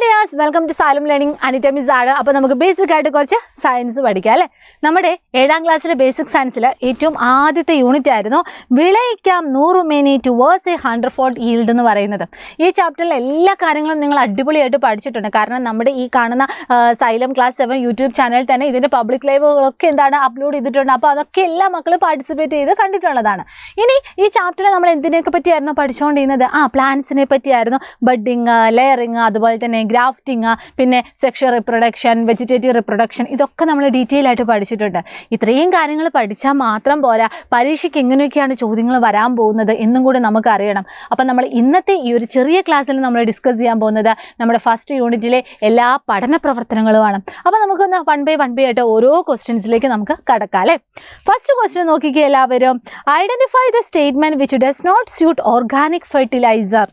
Dears, welcome to Salam learning. അനിറ്റമിസ് ആണ്. അപ്പോൾ നമുക്ക് ബേസിക് ആയിട്ട് കുറച്ച് സയൻസ് പഠിക്കാം അല്ലേ. നമ്മുടെ 7ാം ക്ലാസ്സിലെ ബേസിക് സയൻസിൽ ഏറ്റവും ആദ്യത്തെ യൂണിറ്റ് ആയിരുന്നു വിളയിക്കാം 100 മേനി ടുവേഴ്സ് എ 100-fold ഈൽഡ് എന്ന് പറയുന്നത്. ഈ ചാപ്റ്ററിലെ എല്ലാ കാര്യങ്ങളും നിങ്ങൾ അടിപൊളിയായിട്ട് പഠിച്ചിട്ടുണ്ട്. കാരണം നമ്മുടെ ഈ കാണുന്ന സൈലം ക്ലാസ് 7 യൂട്യൂബ് ചാനലിൽ തന്നെ ഇതിൻ്റെ പബ്ലിക് ലൈവുകളൊക്കെ അപ്ലോഡ് ചെയ്തിട്ടുണ്ട്. അപ്പോൾ അതൊക്കെ എല്ലാ മക്കളും പാർട്ടിസിപ്പേറ്റ് ചെയ്ത് കണ്ടിട്ടുള്ളതാണ്. ഇനി ഈ ചാപ്റ്ററിൽ നമ്മൾ എന്തിനെയൊക്കെ പറ്റിയായിരുന്നു പഠിച്ചുകൊണ്ടിരുന്നത്? പ്ലാന്റ്സിനെ പറ്റിയായിരുന്നു. ബഡ്ഡിങ്, ലെയറിങ്, അതുപോലെ തന്നെ ഗ്രാഫ്റ്റിങ്, പിന്നെ സെക്ഷൽ റിപ്രൊഡക്ഷൻ, വെജിറ്റേറ്റീവ് റിപ്രൊഡക്ഷൻ, ഇതൊക്കെ നമ്മൾ ഡീറ്റെയിൽ ആയിട്ട് പഠിച്ചിട്ടുണ്ട്. ഇത്രയും കാര്യങ്ങൾ പഠിച്ചാൽ മാത്രം പോരാ, പരീക്ഷയ്ക്ക് എങ്ങനെയൊക്കെയാണ് ചോദ്യങ്ങൾ വരാൻ പോകുന്നത് എന്നും കൂടി നമുക്ക് അറിയണം. അപ്പം നമ്മൾ ഇന്നത്തെ ഈ ഒരു ചെറിയ ക്ലാസ്സിൽ നമ്മൾ ഡിസ്കസ് ചെയ്യാൻ പോകുന്നത് നമ്മുടെ ഫസ്റ്റ് യൂണിറ്റിലെ എല്ലാ പഠന പ്രവർത്തനങ്ങളുമാണ്. അപ്പോൾ നമുക്കൊന്ന് വൺ ബൈ ആയിട്ട് ഓരോ ക്വസ്റ്റ്യൻസിലേക്ക് നമുക്ക് കടക്കാം അല്ലേ. ഫസ്റ്റ് ക്വസ്റ്റ്യൻ നോക്കിക്കുക എല്ലാവരും. Identify the statement which does not suit organic fertiliser.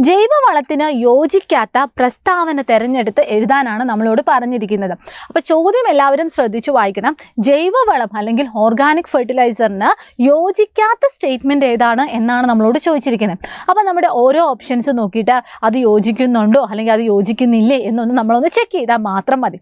ജൈവവളത്തിന് യോജിക്കാത്ത പ്രസ്താവന തിരഞ്ഞെടുത്ത് എഴുതാനാണ് നമ്മളോട് പറഞ്ഞിരിക്കുന്നത്. അപ്പോൾ ചോദ്യം എല്ലാവരും ശ്രദ്ധിച്ചു വായിക്കണം. ജൈവവളം അല്ലെങ്കിൽ ഓർഗാനിക് ഫെർട്ടിലൈസറിന് യോജിക്കാത്ത സ്റ്റേറ്റ്മെൻറ്റ് ഏതാണ് എന്നാണ് നമ്മളോട് ചോദിച്ചിരിക്കുന്നത്. അപ്പോൾ നമ്മുടെ ഓരോ ഓപ്ഷൻസ് നോക്കിയിട്ട് അത് യോജിക്കുന്നുണ്ടോ അല്ലെങ്കിൽ അത് യോജിക്കുന്നില്ലേ എന്നൊന്ന് നമ്മളൊന്ന് ചെക്ക് ചെയ്താൽ മാത്രം മതി.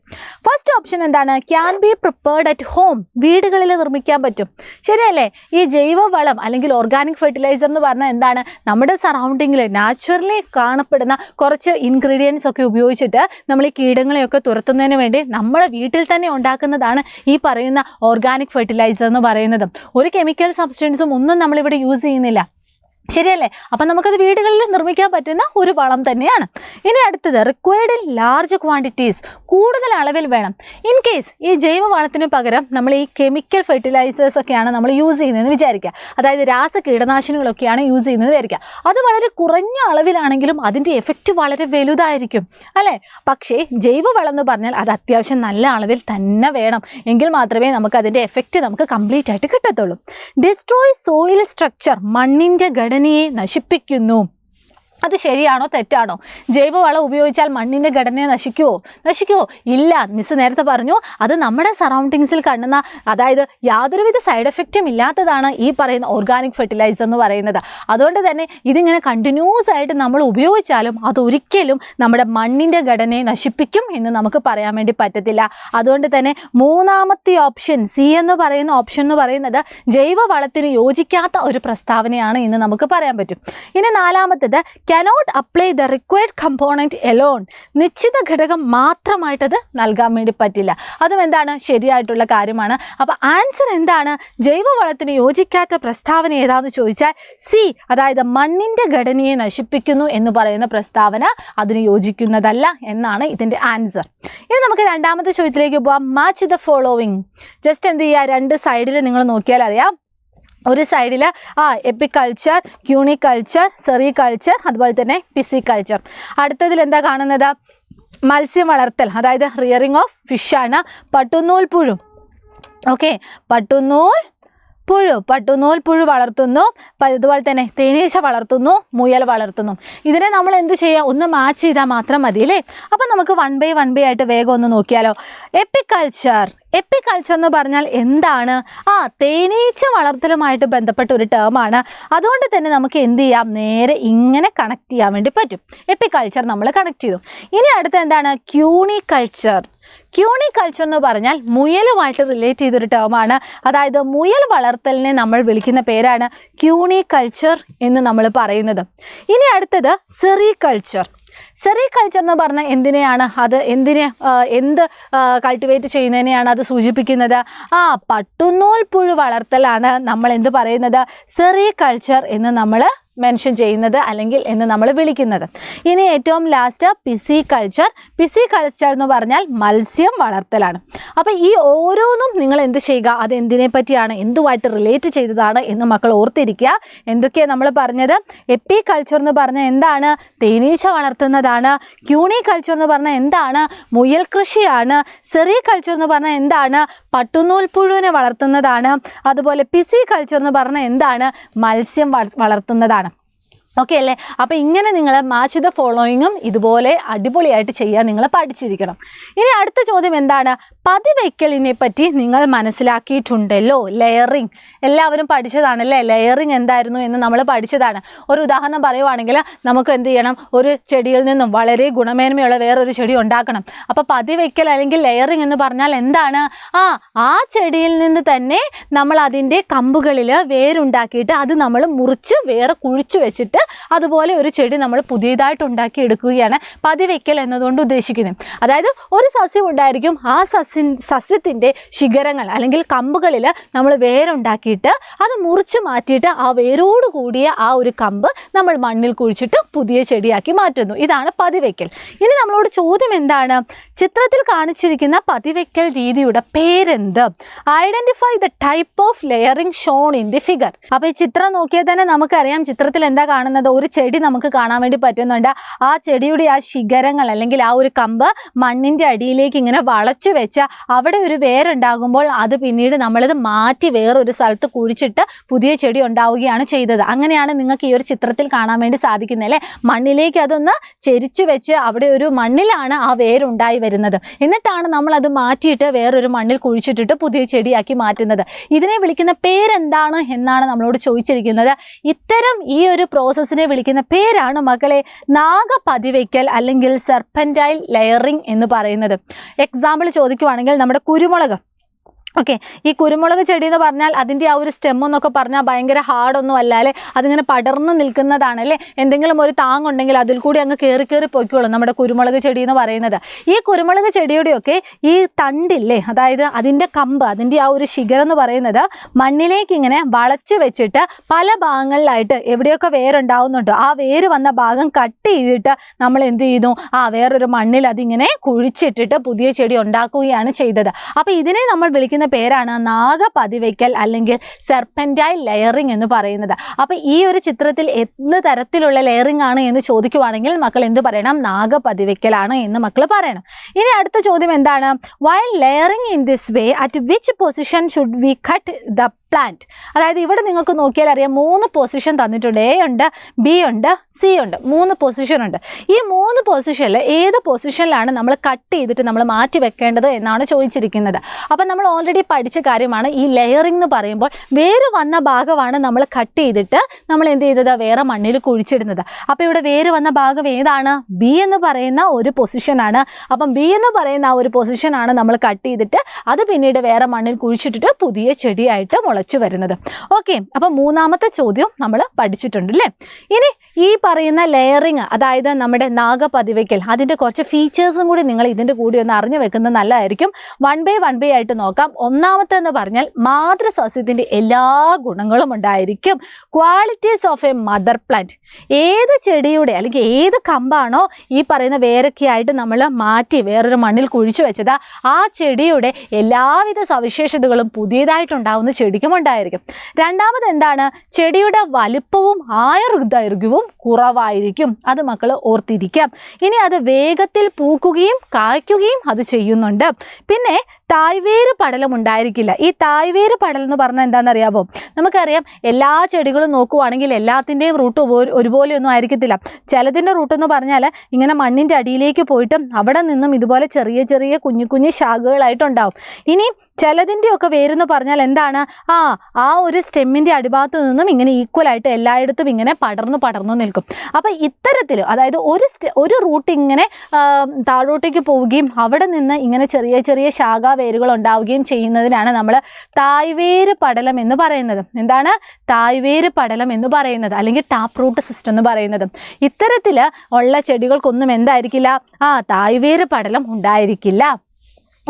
ഫസ്റ്റ് ഓപ്ഷൻ എന്താണ്? Can be prepared at home. വീടുകളിൽ നിർമ്മിക്കാൻ പറ്റും. ശരിയല്ലേ? ഈ ജൈവവളം അല്ലെങ്കിൽ ഓർഗാനിക് ഫെർട്ടിലൈസർ എന്ന് പറഞ്ഞാൽ എന്താണ്? നമ്മുടെ സറൗണ്ടിങ്ങിൽ നാച്ചുറലി കാണപ്പെടുന്ന കുറച്ച് ഇൻഗ്രീഡിയൻസ് ഒക്കെ ഉപയോഗിച്ചിട്ട് നമ്മൾ ഈ കീടങ്ങളെയൊക്കെ തുരത്തുന്നതിന് വേണ്ടി നമ്മുടെ വീട്ടിൽ തന്നെ ഉണ്ടാക്കുന്നതാണ് ഈ പറയുന്ന ഓർഗാനിക് ഫെർട്ടിലൈസർ എന്ന് പറയുന്നത്. ഒരു കെമിക്കൽ സബ്സ്റ്റൻസും ഒന്നും നമ്മളിവിടെ യൂസ് ചെയ്യുന്നില്ല. ശരിയല്ലേ? അപ്പം നമുക്കത് വീടുകളിൽ നിർമ്മിക്കാൻ പറ്റുന്ന ഒരു വളം തന്നെയാണ്. ഇനി അടുത്തത് റിക്വയർഡ് ഇൻ ലാർജ് ക്വാണ്ടിറ്റീസ്. കൂടുതൽ അളവിൽ വേണം. ഇൻ കേസ് ഈ ജൈവ വളത്തിന് പകരം നമ്മൾ ഈ കെമിക്കൽ ഫെർട്ടിലൈസേഴ്സ് ഒക്കെയാണ് നമ്മൾ യൂസ് ചെയ്യുന്നതെന്ന് വിചാരിക്കുക. അതായത് രാസ കീടനാശിനികളൊക്കെയാണ് യൂസ് ചെയ്യുന്നത് വിചാരിക്കുക. അത് വളരെ കുറഞ്ഞ അളവിലാണെങ്കിലും അതിൻ്റെ എഫക്റ്റ് വളരെ വലുതായിരിക്കും അല്ലേ. പക്ഷേ ജൈവവളം എന്ന് പറഞ്ഞാൽ അത് അത്യാവശ്യം നല്ല അളവിൽ തന്നെ വേണം. എങ്കിൽ മാത്രമേ നമുക്ക് അതിൻ്റെ എഫക്റ്റ് നമുക്ക് കംപ്ലീറ്റ് ആയിട്ട് കിട്ടത്തുള്ളൂ. Destroy soil structure. മണ്ണിൻ്റെ ഘടനയെ നശിപ്പിക്കുന്നു. അത് ശരിയാണോ തെറ്റാണോ? ജൈവവളം ഉപയോഗിച്ചാൽ മണ്ണിൻ്റെ ഘടനയെ നശിക്കുമോ? ഇല്ല. മിസ് നേരത്തെ പറഞ്ഞു അത് നമ്മുടെ സറൗണ്ടിങ്സിൽ കാണുന്ന, അതായത് യാതൊരുവിധ സൈഡ് എഫക്റ്റും ഇല്ലാത്തതാണ് ഈ പറയുന്ന ഓർഗാനിക് ഫെർട്ടിലൈസർ എന്ന് പറയുന്നത്. അതുകൊണ്ട് തന്നെ ഇതിങ്ങനെ കണ്ടിന്യൂസ് ആയിട്ട് നമ്മൾ ഉപയോഗിച്ചാലും അതൊരിക്കലും നമ്മുടെ മണ്ണിൻ്റെ ഘടനയെ നശിപ്പിക്കും എന്ന് നമുക്ക് പറയാൻ വേണ്ടി പറ്റത്തില്ല. അതുകൊണ്ട് തന്നെ മൂന്നാമത്തെ ഓപ്ഷൻ സി എന്ന് പറയുന്ന ഓപ്ഷൻ എന്ന് പറയുന്നത് ജൈവവളത്തിന് യോജിക്കാത്ത ഒരു പ്രസ്താവനയാണ് എന്ന് നമുക്ക് പറയാൻ പറ്റും. ഇനി നാലാമത്തേത് cannot apply the required component alone. നിശ്ചിത ഘടകം മാത്രമായിട്ടത് നൽകാൻ വേണ്ടി പറ്റില്ല. അതും എന്താണ്? ശരിയായിട്ടുള്ള കാര്യമാണ്. അപ്പോൾ ആൻസർ എന്താണ്? ജൈവവളത്തിന് യോജിക്കാത്ത പ്രസ്താവന ഏതാണെന്ന് ചോദിച്ചാൽ സി, അതായത് മണ്ണിൻ്റെ ഘടനയെ നശിപ്പിക്കുന്നു എന്ന് പറയുന്ന പ്രസ്താവന അതിന് യോജിക്കുന്നതല്ല എന്നാണ് ഇതിൻ്റെ ആൻസർ. ഇനി നമുക്ക് രണ്ടാമത്തെ ചോദ്യത്തിലേക്ക് പോവാം. Match the following. ജസ്റ്റ് എന്ത് ചെയ്യുക? രണ്ട് സൈഡിൽ നിങ്ങൾ നോക്കിയാൽ അറിയാം. ഒരു സൈഡിൽ എപ്പിക്കൾച്ചർ, ക്യൂണിക്കൾച്ചർ, സെറികൾച്ചർ, അതുപോലെ തന്നെ പിസിക്കൾച്ചർ. അടുത്തതിൽ എന്താ കാണുന്നത്? മത്സ്യം വളർത്തൽ, അതായത് റിയറിങ് ഓഫ് ഫിഷാണ്. പട്ടുനൂൽ പുഴു. ഓക്കെ, പട്ടുനൂൽ പുഴു വളർത്തുന്നു. അതുപോലെ തന്നെ തേനീച്ച വളർത്തുന്നു, മുയൽ വളർത്തുന്നു. ഇതിനെ നമ്മൾ എന്ത് ചെയ്യുക? ഒന്ന് മാച്ച് ചെയ്താൽ മാത്രം മതി അല്ലേ. അപ്പം നമുക്ക് വൺ ബൈ ആയിട്ട് വേഗം ഒന്ന് നോക്കിയാലോ. എപ്പിക്കൾച്ചർ എന്ന് പറഞ്ഞാൽ എന്താണ്? തേനീച്ച വളർത്തലുമായിട്ട് ബന്ധപ്പെട്ട ഒരു ടേമാണ്. അതുകൊണ്ട് തന്നെ നമുക്ക് എന്ത് ചെയ്യാം? നേരെ ഇങ്ങനെ കണക്ട് ചെയ്യാൻ വേണ്ടി പറ്റും. എപ്പിക്കൾച്ചർ നമ്മൾ കണക്ട് ചെയ്തു. ഇനി അടുത്ത എന്താണ്? ക്യൂണിക്കൾച്ചർ എന്ന് പറഞ്ഞാൽ മുയലുമായിട്ട് റിലേറ്റ് ചെയ്തൊരു ടേമാണ്. അതായത് മുയൽ വളർത്തലിനെ നമ്മൾ വിളിക്കുന്ന പേരാണ് ക്യൂണിക്കൾച്ചർ എന്ന് നമ്മൾ പറയുന്നത്. ഇനി അടുത്തത് സെറികൾച്ചർ എന്ന് പറഞ്ഞാൽ എന്തിനെയാണ്? എന്ത് കൾട്ടിവേറ്റ് ചെയ്യുന്നതിനെയാണ് അത് സൂചിപ്പിക്കുന്നത്? പട്ടുനൂൽ പുഴു വളർത്തലാണ് നമ്മൾ എന്ത് പറയുന്നത്? സെറികൾച്ചർ എന്ന് നമ്മൾ മെൻഷൻ ചെയ്യുന്നത് അല്ലെങ്കിൽ എന്ന് നമ്മൾ വിളിക്കുന്നത്. ഇനി ഏറ്റവും ലാസ്റ്റ് പിസിക്കൾച്ചർ എന്ന് പറഞ്ഞാൽ മത്സ്യം വളർത്തലാണ്. അപ്പോൾ ഈ ഓരോന്നും നിങ്ങൾ എന്ത് ചെയ്യുക? അത് എന്തിനെ പറ്റിയാണ്, എന്തുമായിട്ട് റിലേറ്റ് ചെയ്തതാണ് എന്ന് മക്കൾ ഓർത്തിരിക്കുക. എന്തൊക്കെയാണ് നമ്മൾ പറഞ്ഞത്? എപ്പിക്കൾച്ചർ എന്ന് പറഞ്ഞാൽ എന്താണ്? തേനീച്ച വളർത്തുന്നതാണ്. ക്യൂണിക്കൾച്ചർ എന്ന് പറഞ്ഞാൽ എന്താണ്? മുയൽ കൃഷിയാണ്. സെറികൾച്ചർ എന്ന് പറഞ്ഞാൽ എന്താണ്? പട്ടുനൂൽ പുഴുവിനെ വളർത്തുന്നതാണ്. അതുപോലെ പിസിക്കൾച്ചർ എന്ന് പറഞ്ഞാൽ എന്താണ്? മത്സ്യം വളർത്തുന്നതാണ്. ഓക്കെ അല്ലേ? അപ്പോൾ ഇങ്ങനെ നിങ്ങൾ മാച്ച് ദ ഫോളോയിങ്ങും ഇതുപോലെ അടിപൊളിയായിട്ട് ചെയ്യാൻ നിങ്ങൾ പഠിച്ചിരിക്കണം. ഇനി അടുത്ത ചോദ്യം എന്താണ്? പതിവയ്ക്കലിനെ പറ്റി നിങ്ങൾ മനസ്സിലാക്കിയിട്ടുണ്ടല്ലോ. ലെയറിങ് എല്ലാവരും പഠിച്ചതാണല്ലേ. ലെയറിങ് എന്തായിരുന്നു എന്ന് നമ്മൾ പഠിച്ചതാണ്. ഒരു ഉദാഹരണം പറയുവാണെങ്കിൽ നമുക്ക് എന്ത് ചെയ്യണം? ഒരു ചെടിയിൽ നിന്നും വളരെ ഗുണമേന്മയുള്ള വേറൊരു ചെടി ഉണ്ടാക്കണം. അപ്പോൾ പതിവയ്ക്കൽ അല്ലെങ്കിൽ ലെയറിങ് എന്ന് പറഞ്ഞാൽ എന്താണ്? ആ ചെടിയിൽ നിന്ന് തന്നെ നമ്മൾ അതിൻ്റെ കമ്പുകളിൽ വേരുണ്ടാക്കിയിട്ട് അത് നമ്മൾ മുറിച്ച് വേറെ കുഴിച്ചു വെച്ചിട്ട് അതുപോലെ ഒരു ചെടി നമ്മൾ പുതിയതായിട്ട് ഉണ്ടാക്കി എടുക്കുകയാണ് പതിവയ്ക്കൽ എന്നതുകൊണ്ട് ഉദ്ദേശിക്കുന്നത്. അതായത് ഒരു സസ്യം ഉണ്ടായിരിക്കും, ആ സസ്യത്തിൻ്റെ ശിഖരങ്ങൾ അല്ലെങ്കിൽ കമ്പുകളിൽ നമ്മൾ വേരുണ്ടാക്കിയിട്ട് അത് മുറിച്ച് മാറ്റിയിട്ട് ആ വേരോട് കൂടിയ ആ ഒരു കമ്പ് നമ്മൾ മണ്ണിൽ കുഴിച്ചിട്ട് പുതിയ ചെടിയാക്കി മാറ്റുന്നു. ഇതാണ് പതിവയ്ക്കൽ. ഇനി നമ്മളോട് ചോദ്യം എന്താണ്? ചിത്രത്തിൽ കാണിച്ചിരിക്കുന്ന പതിവയ്ക്കൽ രീതിയുടെ പേരെന്ത്? Identify the type of layering shown in the figure. അപ്പോൾ ഈ ചിത്രം നോക്കിയാൽ തന്നെ നമുക്കറിയാം ചിത്രത്തിൽ എന്താ കാണുന്നത്? ഒരു ചെടി നമുക്ക് കാണാൻ വേണ്ടി പറ്റുന്നുണ്ട്. ആ ചെടിയുടെ ആ ശിഖരങ്ങൾ അല്ലെങ്കിൽ ആ ഒരു കമ്പ് മണ്ണിൻ്റെ അടിയിലേക്ക് ഇങ്ങനെ വളച്ചു വെച്ച അവിടെ ഒരു വേരുണ്ടാകുമ്പോൾ അത് പിന്നീട് നമ്മളിത് മാറ്റി വേറൊരു സ്ഥലത്ത് കുഴിച്ചിട്ട് പുതിയ ചെടി ഉണ്ടാവുകയാണ് ചെയ്തത്. അങ്ങനെയാണ് നിങ്ങൾക്ക് ഈ ഒരു ചിത്രത്തിൽ കാണാൻ വേണ്ടി സാധിക്കുന്നത് അല്ലേ? മണ്ണിലേക്ക് അതൊന്ന് ചെരിച്ചു വെച്ച് അവിടെ ഒരു മണ്ണിലാണ് ആ വേരുണ്ടായി വരുന്നത്. എന്നിട്ടാണ് നമ്മൾ അത് മാറ്റിയിട്ട് വേറൊരു മണ്ണിൽ കുഴിച്ചിട്ടിട്ട് പുതിയ ചെടിയാക്കി മാറ്റുന്നത്. ഇതിനെ വിളിക്കുന്ന പേരെന്താണ് എന്നാണ് നമ്മളോട് ചോദിച്ചിരിക്കുന്നത്. ഇത്തരം ഈ ഒരു പ്രോസസ്സിനെ വിളിക്കുന്ന പേരാണ് മക്കളെ നാഗപതിവയ്ക്കൽ അല്ലെങ്കിൽ സെർപ്പൻറ്റൈൽ ലെയറിംഗ് എന്ന് പറയുന്നത്. എക്സാമ്പിൾ ചോദിക്കുവാണെങ്കിൽ നമ്മുടെ കുരുമുളക്. ഓക്കെ, ഈ കുരുമുളക് ചെടി എന്ന് പറഞ്ഞാൽ അതിൻ്റെ ആ ഒരു സ്റ്റെം എന്നൊക്കെ പറഞ്ഞാൽ ഭയങ്കര ഹാർഡൊന്നും അല്ല അല്ലേ, അതിങ്ങനെ പടർന്ന് നിൽക്കുന്നതാണ് അല്ലേ. എന്തെങ്കിലും ഒരു താങ്ങുണ്ടെങ്കിൽ അതിൽ കൂടി അങ്ങ് കയറി പോയിക്കോളും നമ്മുടെ കുരുമുളക് ചെടി എന്ന് പറയുന്നത്. ഈ കുരുമുളക് ചെടിയുടെയൊക്കെ ഈ തണ്ടില്ലേ, അതായത് അതിൻ്റെ കമ്പ്, അതിൻ്റെ ആ ഒരു ശിഖരം എന്ന് പറയുന്നത് മണ്ണിലേക്ക് ഇങ്ങനെ വളച്ച് വെച്ചിട്ട് പല ഭാഗങ്ങളിലായിട്ട് എവിടെയൊക്കെ വേരുണ്ടാവുന്നുണ്ടോ ആ വേര് വന്ന ഭാഗം കട്ട് ചെയ്തിട്ട് നമ്മൾ എന്ത് ചെയ്യുന്നു? വേറൊരു മണ്ണിൽ അതിങ്ങനെ കുഴിച്ചിട്ടിട്ട് പുതിയ ചെടി ഉണ്ടാക്കുകയാണ് ചെയ്തത്. അപ്പോൾ ഇതിനെ നമ്മൾ വിളിക്കുന്ന പേരാണ് നാഗപതിവയ്ക്കൽ അല്ലെങ്കിൽ സെർപ്പൻറ്റൈൽ ലെയറിംഗ് എന്ന് പറയുന്നത്. അപ്പോൾ ഈ ഒരു ചിത്രത്തിൽ എന്ത് തരത്തിലുള്ള ലെയറിംഗ് ആണ് എന്ന് ചോദിക്കുവാണെങ്കിൽ മക്കൾ എന്ത് പറയണം? നാഗപതിവയ്ക്കലാണ് എന്ന് മക്കൾ പറയണം. ഇനി അടുത്ത ചോദ്യം എന്താണ്? While layering in this way at which position should we cut the plant? അതായത് ഇവിടെ നിങ്ങൾക്ക് നോക്കിയാൽ അറിയാം 3 പൊസിഷൻ തന്നിട്ടുണ്ട്. എ ഉണ്ട്, ബി ഉണ്ട്, സി ഉണ്ട്. 3 പൊസിഷൻ ഉണ്ട്. ഈ 3 പൊസിഷനിൽ ഏത് പൊസിഷനിലാണ് നമ്മൾ കട്ട് ചെയ്തിട്ട് നമ്മൾ മാറ്റി വെക്കേണ്ടത് എന്നാണ് ചോദിച്ചിരിക്കുന്നത്. അപ്പം നമ്മൾ ഓൾറെഡി പഠിച്ച കാര്യമാണ് ഈ ലെയറിംഗ് എന്ന് പറയുമ്പോൾ വേര് വന്ന ഭാഗമാണ് നമ്മൾ കട്ട് ചെയ്തിട്ട് നമ്മൾ എന്ത് ചെയ്തത്? വേറെ മണ്ണിൽ കുഴിച്ചിടുന്നത്. അപ്പോൾ ഇവിടെ വേര് വന്ന ഭാഗം ഏതാണ്? ബി എന്ന് പറയുന്ന ഒരു പൊസിഷനാണ്. അപ്പം ബി എന്ന് പറയുന്ന ആ ഒരു പൊസിഷനാണ് നമ്മൾ കട്ട് ചെയ്തിട്ട് അത് പിന്നീട് വേറെ മണ്ണിൽ കുഴിച്ചിട്ടിട്ട് പുതിയ ചെടിയായിട്ട് മുളച്ചു വരുന്നത്. ഓക്കെ, അപ്പം 3ാമത്തെ ചോദ്യം നമ്മൾ പഠിച്ചിട്ടുണ്ട് അല്ലേ. ഇനി ഈ പറയുന്ന ലെയറിങ്, അതായത് നമ്മുടെ നാഗപതിവയ്ക്കൽ, അതിൻ്റെ കുറച്ച് ഫീച്ചേഴ്സും കൂടി നിങ്ങൾ ഇതിൻ്റെ കൂടി ഒന്ന് അറിഞ്ഞു വെക്കുന്നത് നല്ലതായിരിക്കും. 1 by 1 ആയിട്ട് നോക്കാം. ഒന്നാമത്തെന്ന് പറഞ്ഞാൽ മാതൃസസ്യത്തിൻ്റെ എല്ലാ ഗുണങ്ങളും ഉണ്ടായിരിക്കും. Qualities of A mother plant. ഏത് ചെടിയുടെ അല്ലെങ്കിൽ ഏത് കമ്പാണോ ഈ പറയുന്ന വേരൊക്കെ ആയിട്ട് നമ്മൾ മാറ്റി വേറൊരു മണ്ണിൽ കുഴിച്ചു വെച്ചത്, ആ ചെടിയുടെ എല്ലാവിധ സവിശേഷതകളും പുതിയതായിട്ടുണ്ടാവുന്ന ചെടിക്കും ഉണ്ടായിരിക്കും. രണ്ടാമത് എന്താണ്? ചെടിയുടെ വലുപ്പവും ആയുർദൈർഘ്യവും കുറവായിരിക്കും. അത് മക്കൾ ഓർത്തിരിക്കാം. ഇനി അത് വേഗത്തിൽ പൂക്കുകയും കായ്ക്കുകയും അത് ചെയ്യുന്നുണ്ട്. പിന്നെ തായ്വേര് പടലം ഉണ്ടായിരിക്കില്ല. ഈ തായ്വേര് പടലം എന്ന് പറഞ്ഞാൽ എന്താണെന്നറിയാമോ? നമുക്കറിയാം എല്ലാ ചെടികളും നോക്കുവാണെങ്കിൽ എല്ലാത്തിൻ്റെയും റൂട്ട് ഒരുപോലെയൊന്നും ആയിരിക്കത്തില്ല. ചിലതിൻ്റെ റൂട്ടെന്ന് പറഞ്ഞാൽ ഇങ്ങനെ മണ്ണിൻ്റെ അടിയിലേക്ക് പോയിട്ടും അവിടെ നിന്നും ഇതുപോലെ ചെറിയ ചെറിയ കുഞ്ഞു ശാഖകളായിട്ടുണ്ടാവും. ഇനി ചിലതിൻ്റെയൊക്കെ വേരെന്ന് പറഞ്ഞാൽ എന്താണ്? ആ ഒരു സ്റ്റെമ്മിൻ്റെ അടിഭാഗത്ത് നിന്നും ഇങ്ങനെ ഈക്വലായിട്ട് എല്ലായിടത്തും ഇങ്ങനെ പടർന്നു നിൽക്കും. അപ്പോൾ ഇത്തരത്തിൽ അതായത് ഒരു റൂട്ട് ഇങ്ങനെ താഴോട്ടേക്ക് പോവുകയും അവിടെ നിന്ന് ഇങ്ങനെ ചെറിയ ചെറിയ ശാഖാ വേരുകൾ ഉണ്ടാവുകയും ചെയ്യുന്നതിനാണ് നമ്മൾ തായ്വേര് പടലം എന്ന് പറയുന്നത്. എന്താണ് തായ്വേര് പടലം എന്ന് പറയുന്നത്? അല്ലെങ്കിൽ ടാപ്പ് റൂട്ട് സിസ്റ്റം എന്ന് പറയുന്നത്. ഇത്തരത്തിൽ ഉള്ള ചെടികൾക്കൊന്നും എന്തായിരിക്കില്ല? തായ്വേര് പടലം ഉണ്ടായിരിക്കില്ല.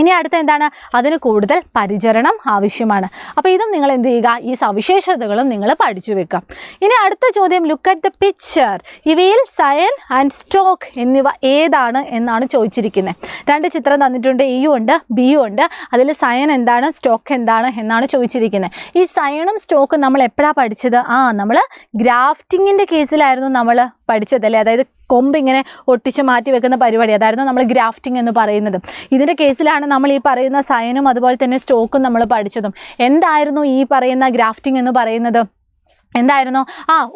ഇനി അടുത്ത എന്താണ്? അതിന് കൂടുതൽ പരിചരണം ആവശ്യമാണ്. അപ്പോൾ ഇതും നിങ്ങൾ എന്ത് ചെയ്യുക? ഈ സവിശേഷതകളും നിങ്ങൾ പഠിച്ചു വെക്കാം. ഇനി അടുത്ത ചോദ്യം, ലുക്ക് അറ്റ് ദ പിക്ചർ. ഇവയിൽ സയൻ ആൻഡ് സ്റ്റോക്ക് എന്നിവ ഏതാണ് എന്നാണ് ചോദിച്ചിരിക്കുന്നത്. 2 ചിത്രം തന്നിട്ടുണ്ട്. എയും ഉണ്ട്, ബിയും ഉണ്ട്. അതിൽ സയൻ എന്താണ്, സ്റ്റോക്ക് എന്താണ് എന്നാണ് ചോദിച്ചിരിക്കുന്നത്. ഈ സയണും സ്റ്റോക്കും നമ്മൾ എപ്പോഴാണ് പഠിച്ചത്? നമ്മൾ ഗ്രാഫ്റ്റിങ്ങിൻ്റെ കേസിലായിരുന്നു നമ്മൾ പഠിച്ചതല്ലേ. അതായത് കൊമ്പ് ഇങ്ങനെ ഒട്ടിച്ച് മാറ്റി വെക്കുന്ന പരിപാടി, അതായിരുന്നു നമ്മൾ ഗ്രാഫ്റ്റിംഗ് എന്ന് പറയുന്നത്. ഇതിൻ്റെ കേസിലാണ് നമ്മൾ ഈ പറയുന്ന സയനും അതുപോലെ തന്നെ സ്റ്റോക്കും നമ്മൾ പഠിച്ചതും. എന്തായിരുന്നു ഈ പറയുന്ന ഗ്രാഫ്റ്റിംഗ് എന്ന് പറയുന്നത്? എന്തായിരുന്നു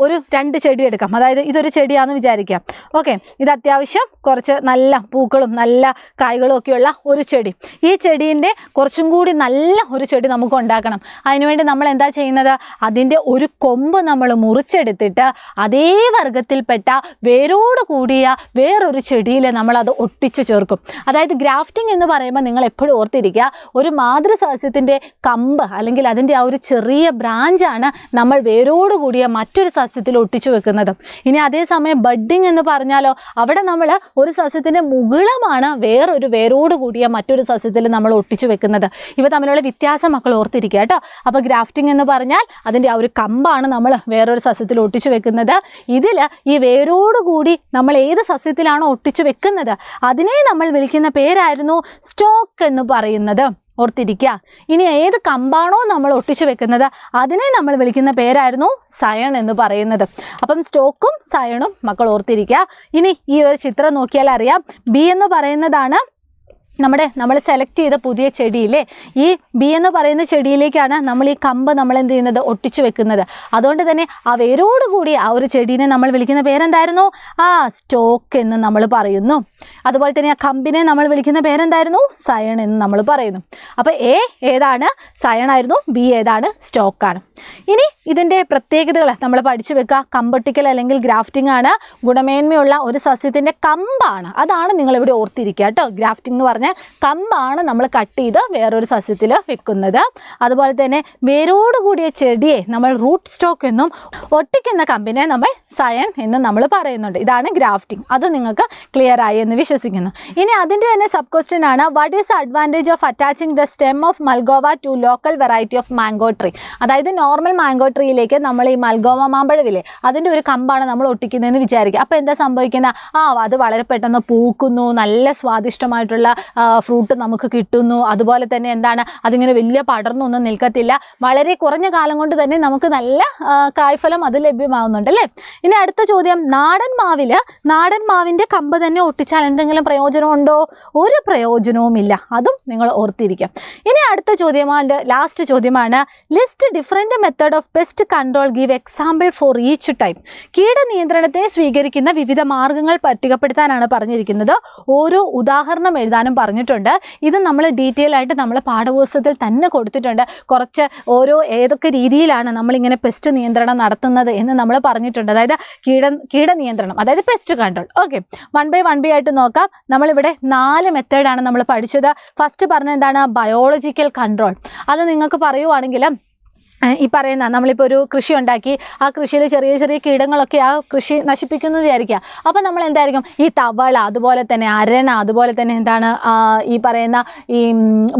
ഒരു 2 ചെടി എടുക്കാം. അതായത് ഇതൊരു ചെടിയാണെന്ന് വിചാരിക്കാം. ഓക്കെ, ഇത് അത്യാവശ്യം കുറച്ച് നല്ല പൂക്കളും നല്ല കായ്കളും ഒക്കെയുള്ള ഒരു ചെടി. ഈ ചെടീൻ്റെ കുറച്ചും കൂടി നല്ല ഒരു ചെടി നമുക്ക് ഉണ്ടാക്കണം. അതിനുവേണ്ടി നമ്മൾ എന്താ ചെയ്യുന്നത്? അതിൻ്റെ ഒരു കൊമ്പ് നമ്മൾ മുറിച്ചെടുത്തിട്ട് അതേ വർഗത്തിൽപ്പെട്ട വേരോട് കൂടിയ വേറൊരു ചെടിയിൽ നമ്മളത് ഒട്ടിച്ചു ചേർക്കും. അതായത് ഗ്രാഫ്റ്റിംഗ് എന്ന് പറയുമ്പോൾ നിങ്ങൾ എപ്പോഴും ഓർത്തിരിക്കുക, ഒരു മാതൃസസ്യത്തിൻ്റെ കമ്പ് അല്ലെങ്കിൽ അതിൻ്റെ ആ ഒരു ചെറിയ ബ്രാഞ്ചാണ് നമ്മൾ വേരോട് കൂടിയ മറ്റൊരു സസ്യത്തിൽ ഒട്ടിച്ചു വെക്കുന്നത്. ഇനി അതേസമയം ബഡ്ഡിങ് എന്ന് പറഞ്ഞാലോ, അവിടെ നമ്മൾ ഒരു സസ്യത്തിൻ്റെ മുകുളമാണ് വേറൊരു വേരോട് കൂടിയ മറ്റൊരു സസ്യത്തിൽ നമ്മൾ ഒട്ടിച്ചു വെക്കുന്നത്. ഇവ തമ്മിലുള്ള വ്യത്യാസം മക്കൾ ഓർത്തിരിക്കുക കേട്ടോ. അപ്പോൾ ഗ്രാഫ്റ്റിംഗ് എന്ന് പറഞ്ഞാൽ അതിൻ്റെ ആ ഒരു കമ്പാണ് നമ്മൾ വേറൊരു സസ്യത്തിൽ ഒട്ടിച്ചു വെക്കുന്നത്. ഇതിൽ ഈ വേരോട് കൂടി നമ്മൾ ഏത് സസ്യത്തിലാണോ ഒട്ടിച്ചു വെക്കുന്നത് അതിനെ നമ്മൾ വിളിക്കുന്ന പേരായിരുന്നു സ്റ്റോക്ക് എന്ന് പറയുന്നത്. ഓർത്തിരിക്കുക. ഇനി ഏത് കമ്പാണോ നമ്മൾ ഒട്ടിച്ചു വെക്കുന്നത് അതിനെ നമ്മൾ വിളിക്കുന്ന പേരായിരുന്നു സയൺ എന്ന് പറയുന്നത്. അപ്പം സ്റ്റോക്കും സയണും മക്കൾ ഓർത്തിരിക്കുക. ഇനി ഈ ഒരു ചിത്രം നോക്കിയാൽ അറിയാം, ബി എന്ന് പറയുന്നതാണ് നമ്മൾ സെലക്ട് ചെയ്ത പുതിയ ചെടിയിലെ ഈ ബി എന്ന് പറയുന്ന ചെടിയിലേക്കാണ് നമ്മൾ ഈ കമ്പ് നമ്മൾ എന്ത് ചെയ്യുന്നത്? ഒട്ടിച്ചു വെക്കുന്നത്. അതുകൊണ്ട് തന്നെ ആ വേരോട് കൂടി ആ ഒരു ചെടീനെ നമ്മൾ വിളിക്കുന്ന പേരെന്തായിരുന്നു? സ്റ്റോക്ക് എന്ന് നമ്മൾ പറയുന്നു. അതുപോലെ തന്നെ ആ കമ്പിനെ നമ്മൾ വിളിക്കുന്ന പേരെന്തായിരുന്നു? സയൺ എന്ന് നമ്മൾ പറയുന്നു. അപ്പോൾ എ ഏതാണ്? സയൺ ആയിരുന്നു. ബി ഏതാണ്? സ്റ്റോക്കാണ്. ഇനി ഇതിൻ്റെ പ്രത്യേകതകൾ നമ്മൾ പഠിച്ചു വെക്കുക. കമ്പൊട്ടിക്കൽ അല്ലെങ്കിൽ ഗ്രാഫ്റ്റിംഗ് ആണ്. ഗുണമേന്മയുള്ള ഒരു സസ്യത്തിൻ്റെ കമ്പാണ്. അതാണ് നിങ്ങളിവിടെ ഓർത്തിരിക്കുക കേട്ടോ. ഗ്രാഫ്റ്റിംഗ് എന്ന് പറഞ്ഞാൽ കമ്പാണ് നമ്മൾ കട്ട് ചെയ്ത് വേറൊരു സസ്യത്തിൽ വെക്കുന്നത്. അതുപോലെ തന്നെ വേരോട് കൂടിയ ചെടിയെ നമ്മൾ റൂട്ട് സ്റ്റോക്ക് എന്നും ഒട്ടിക്കുന്ന കമ്പിനെ നമ്മൾ സയൺ എന്നും നമ്മൾ പറയുന്നുണ്ട്. ഇതാണ് ഗ്രാഫ്റ്റിംഗ്. അത് നിങ്ങൾക്ക് ക്ലിയർ ആയി എന്ന് വിശ്വസിക്കുന്നു. ഇനി അതിൻ്റെ തന്നെ സബ് ക്വസ്റ്റ്യൻ ആണ്, what is advantage of attaching the stem of Malgova to local variety of mango tree? അതായത് നോർമൽ മാംഗോ ട്രീയിലേക്ക് നമ്മൾ ഈ മൽഗോവ മാമ്പഴമില്ലേ അതിൻ്റെ ഒരു കമ്പാണ് നമ്മൾ ഒട്ടിക്കുന്നതെന്ന് വിചാരിക്കുക. അപ്പോൾ എന്താ സംഭവിക്കുന്നത്? അത് വളരെ പെട്ടെന്ന് പൂക്കുന്നു, നല്ല സ്വാദിഷ്ടമായിട്ടുള്ള ഫ്രൂട്ട് നമുക്ക് കിട്ടുന്നു. അതുപോലെ തന്നെ എന്താണ്, അതിങ്ങനെ വലിയ പടർന്നൊന്നും നിൽക്കത്തില്ല. വളരെ കുറഞ്ഞ കാലം കൊണ്ട് തന്നെ നമുക്ക് നല്ല കായ്ഫലം അത് ലഭ്യമാവുന്നുണ്ട് അല്ലേ. ഇനി അടുത്ത ചോദ്യം, നാടൻ മാവിൻ്റെ കമ്പ് തന്നെ ഒട്ടിച്ചാൽ എന്തെങ്കിലും പ്രയോജനമുണ്ടോ? ഒരു പ്രയോജനവുമില്ല. അതും നിങ്ങൾ ഓർത്തിരിക്കാം. ഇനി അടുത്ത ചോദ്യമാണ്, ലാസ്റ്റ് ചോദ്യമാണ്, list different method of pest control, give example for each type. കീടനിയന്ത്രണത്തെ സ്വീകരിക്കുന്ന വിവിധ മാർഗങ്ങൾ പട്ടികപ്പെടുത്താനാണ് പറഞ്ഞിരിക്കുന്നത്. ഓരോ ഉദാഹരണം എഴുതാനും പറഞ്ഞിട്ടുണ്ട്. ഇത് നമ്മൾ ഡീറ്റെയിൽ ആയിട്ട് നമ്മൾ പാഠപുസ്തകത്തിൽ തന്നെ കൊടുത്തിട്ടുണ്ട്. കുറച്ച് ഏതൊക്കെ രീതിയിലാണ് നമ്മളിങ്ങനെ പെസ്റ്റ് നിയന്ത്രണം നടത്തുന്നത് എന്ന് നമ്മൾ പറഞ്ഞിട്ടുണ്ട്. അതായത് കീടനിയന്ത്രണം, അതായത് പെസ്റ്റ് കൺട്രോൾ. ഓക്കെ, 1 by 1 ആയിട്ട് നോക്കാം. നമ്മളിവിടെ 4 മെത്തേഡാണ് നമ്മൾ പഠിച്ചത്. ഫസ്റ്റ് പറഞ്ഞ എന്താണ്? Biological control. അത് നിങ്ങൾക്ക് പറയുവാണെങ്കിൽ ഈ പറയുന്ന നമ്മളിപ്പോൾ ഒരു കൃഷി ഉണ്ടാക്കി, ആ കൃഷിയിൽ ചെറിയ ചെറിയ കീടങ്ങളൊക്കെ ആ കൃഷി നശിപ്പിക്കുന്നു വിചാരിക്കുക. അപ്പോൾ നമ്മൾ എന്തായിരിക്കും, ഈ തവള, അതുപോലെ തന്നെ അരണ, അതുപോലെ തന്നെ എന്താണ് ഈ പറയുന്ന ഈ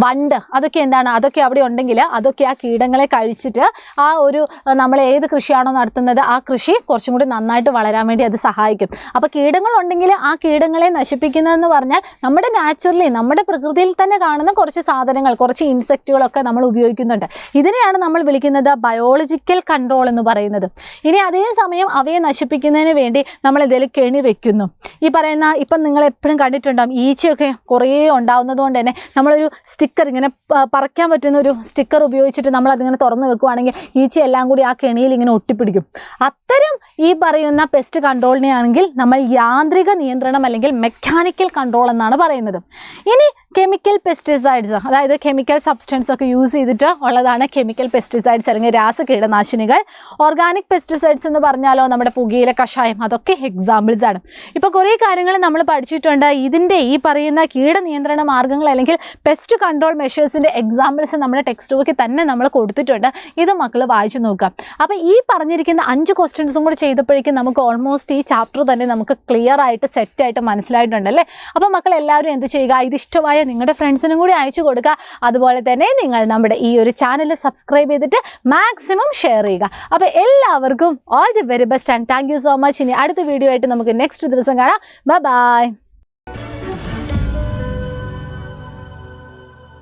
വണ്ട്, അതൊക്കെ എന്താണ്, അതൊക്കെ അവിടെ ഉണ്ടെങ്കിൽ അതൊക്കെ ആ കീടങ്ങളെ കഴിച്ചിട്ട് ആ ഒരു നമ്മൾ ഏത് കൃഷിയാണോ നടത്തുന്നത് ആ കൃഷി കുറച്ചും കൂടി നന്നായിട്ട് വളരാൻ വേണ്ടി അത് സഹായിക്കും. അപ്പോൾ കീടങ്ങളുണ്ടെങ്കിൽ ആ കീടങ്ങളെ നശിപ്പിക്കുന്നതെന്ന് പറഞ്ഞാൽ നമ്മുടെ നാച്ചുറലി നമ്മുടെ പ്രകൃതിയിൽ തന്നെ കാണുന്ന കുറച്ച് സാധനങ്ങൾ, കുറച്ച് ഇൻസെക്റ്റുകളൊക്കെ നമ്മൾ ഉപയോഗിക്കുന്നുണ്ട്. ഇതിനെയാണ് നമ്മൾ വിളിക്കുന്നത് ബയോളജിക്കൽ കൺട്രോൾ എന്ന് പറയുന്നത്. ഇനി അതേസമയം അവയെ നശിപ്പിക്കുന്നതിന് വേണ്ടി നമ്മൾ എന്തെങ്കിലും കെണി വെക്കുന്നു. ഈ പറയുന്ന ഇപ്പം നിങ്ങൾ എപ്പോഴും കണ്ടിട്ടുണ്ടാകും, ഈച്ചയൊക്കെ കുറേ ഉണ്ടാവുന്നത് കൊണ്ട് തന്നെ നമ്മളൊരു സ്റ്റിക്കർ, ഇങ്ങനെ പറിക്കാൻ പറ്റുന്ന ഒരു സ്റ്റിക്കർ ഉപയോഗിച്ചിട്ട് നമ്മൾ അതിങ്ങനെ തുറന്നു വെക്കുകയാണെങ്കിൽ ഈച്ച എല്ലാം കൂടി ആ കെണിയിൽ ഇങ്ങനെ ഒട്ടിപ്പിടിക്കും. അത്തരം ഈ പറയുന്ന പെസ്റ്റ് കൺട്രോളിനെയാണെങ്കിൽ നമ്മൾ യാന്ത്രിക നിയന്ത്രണം അല്ലെങ്കിൽ മെക്കാനിക്കൽ കൺട്രോൾ എന്നാണ് പറയുന്നത്. ഇനി കെമിക്കൽ പെസ്റ്റിസൈഡ്സ്, അതായത് കെമിക്കൽ സബ്സ്റ്റൻസ് ഒക്കെ യൂസ് ചെയ്തിട്ട് ഉള്ളതാണ് കെമിക്കൽ പെസ്റ്റിസൈഡ്സ് അല്ലെങ്കിൽ രാസകീടനാശിനികൾ. ഓർഗാനിക് പെസ്റ്റിസൈഡ്സ് എന്ന് പറഞ്ഞാലോ നമ്മുടെ പുകയില കഷായം, അതൊക്കെ എക്സാമ്പിൾസ് ആണ്. ഇപ്പോൾ കുറേ കാര്യങ്ങൾ നമ്മൾ പഠിച്ചിട്ടുണ്ട്. ഇതിൻ്റെ ഈ പറയുന്ന കീടനിയന്ത്രണ മാർഗ്ഗങ്ങൾ അല്ലെങ്കിൽ പെസ്റ്റ് കൺട്രോൾ മെഷേഴ്സിൻ്റെ എക്സാമ്പിൾസ് നമ്മുടെ ടെക്സ്റ്റ് ബുക്കിൽ തന്നെ നമ്മൾ കൊടുത്തിട്ടുണ്ട്. ഇത് മക്കൾ വായിച്ചു നോക്കാം. അപ്പോൾ ഈ പറഞ്ഞിരിക്കുന്ന 5 ക്വസ്റ്റ്യൻസും കൂടി ചെയ്തപ്പോഴേക്കും നമുക്ക് ഓൾമോസ്റ്റ് ഈ ചാപ്റ്റർ തന്നെ നമുക്ക് ക്ലിയർ ആയിട്ട് സെറ്റായിട്ട് മനസ്സിലായിട്ടുണ്ടല്ലേ. അപ്പോൾ മക്കൾ എല്ലാവരും എന്ത് ചെയ്യുക, ഇത് ഇഷ്ടമായ നിങ്ങളുടെ ഫ്രണ്ട്സിനും കൂടി അയച്ചു കൊടുക്കുക. അതുപോലെ തന്നെ നിങ്ങൾ നമ്മുടെ ഈ ഒരു ചാനൽ സബ്സ്ക്രൈബ് ചെയ്തിട്ട് മാക്സിമം ഷെയർ ചെയ്യുക. അപ്പോൾ എല്ലാവർക്കും all the very best and thank you so much. ഇനി അടുത്ത വീഡിയോ ആയിട്ട് നമുക്ക് നെക്സ്റ്റ് ദിവസം കാണാം. Bye bye.